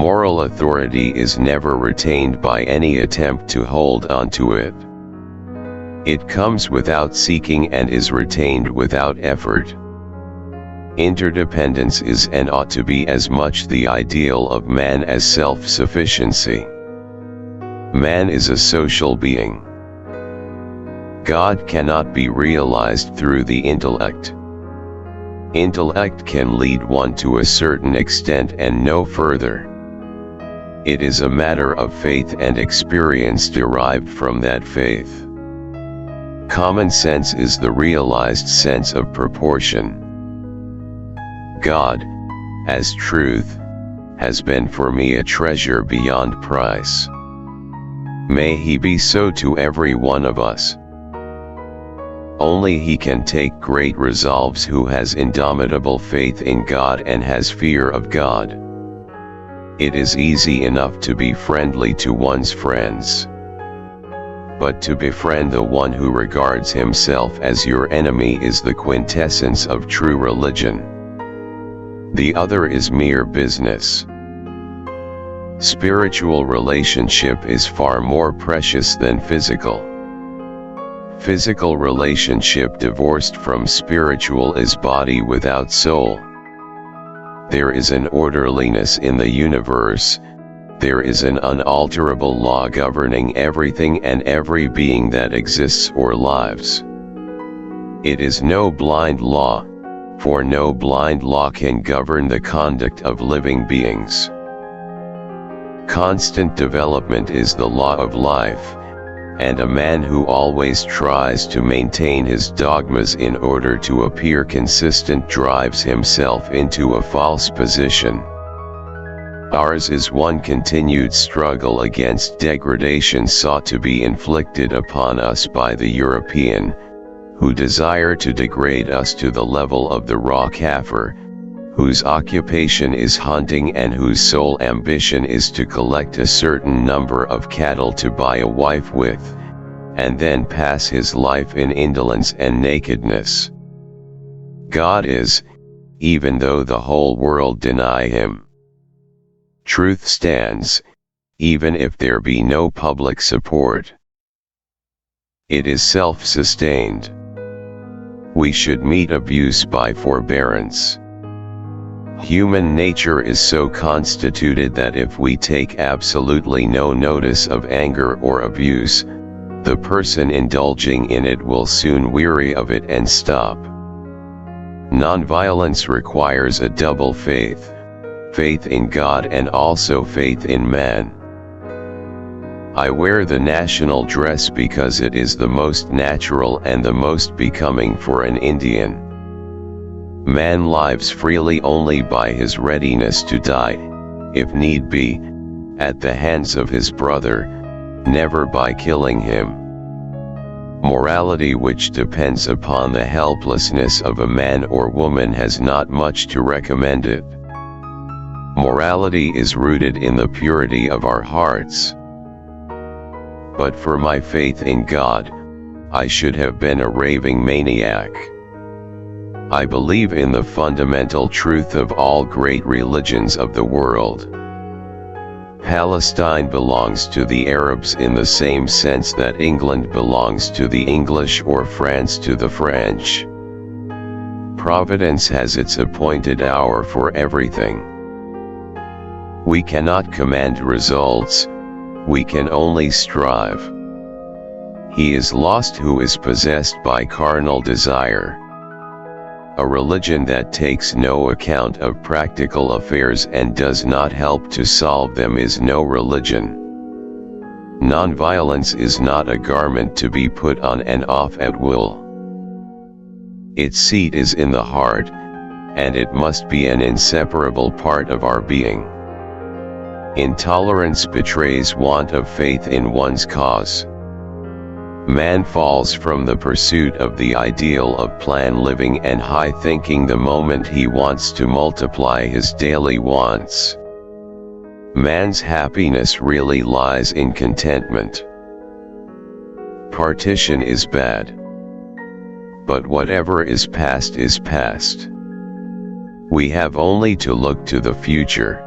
moral authority is never retained by any attempt to hold on to it. It comes without seeking and is retained without effort. Interdependence is and ought to be as much the ideal of man as self-sufficiency. Man is a social being. God cannot be realized through the intellect. Intellect can lead one to a certain extent and no further. It is a matter of faith and experience derived from that faith. Common sense is the realized sense of proportion. God, as truth, has been for me a treasure beyond price. May He be so to every one of us. Only he can take great resolves who has indomitable faith in God and has fear of God. It is easy enough to be friendly to one's friends. But to befriend the one who regards himself as your enemy is the quintessence of true religion. The other is mere business. Spiritual relationship is far more precious than physical. Physical relationship divorced from spiritual is body without soul. There is an orderliness in the universe. There is an unalterable law governing everything and every being that exists or lives. It is no blind law, for no blind law can govern the conduct of living beings. Constant development is the law of life, and a man who always tries to maintain his dogmas in order to appear consistent drives himself into a false position. Ours is one continued struggle against degradation sought to be inflicted upon us by the European, who desire to degrade us to the level of the raw Kafir, whose occupation is hunting and whose sole ambition is to collect a certain number of cattle to buy a wife with, and then pass his life in indolence and nakedness. God is, even though the whole world deny him. Truth stands, even if there be no public support. It is self-sustained. We should meet abuse by forbearance. Human nature is so constituted that if we take absolutely no notice of anger or abuse, the person indulging in it will soon weary of it and stop. Nonviolence requires a double faith, faith in God and also faith in man. I wear the national dress because it is the most natural and the most becoming for an Indian. Man lives freely only by his readiness to die, if need be, at the hands of his brother, never by killing him. Morality which depends upon the helplessness of a man or woman has not much to recommend it. Morality is rooted in the purity of our hearts. But for my faith in God, I should have been a raving maniac. I believe in the fundamental truth of all great religions of the world. Palestine belongs to the Arabs in the same sense that England belongs to the English or France to the French. Providence has its appointed hour for everything. We cannot command results, we can only strive. He is lost who is possessed by carnal desire. A religion that takes no account of practical affairs and does not help to solve them is no religion. Nonviolence is not a garment to be put on and off at will. Its seat is in the heart, and it must be an inseparable part of our being. Intolerance betrays want of faith in one's cause. Man falls from the pursuit of the ideal of planned living and high thinking the moment he wants to multiply his daily wants. Man's happiness really lies in contentment. Partition is bad. But whatever is past is past. We have only to look to the future.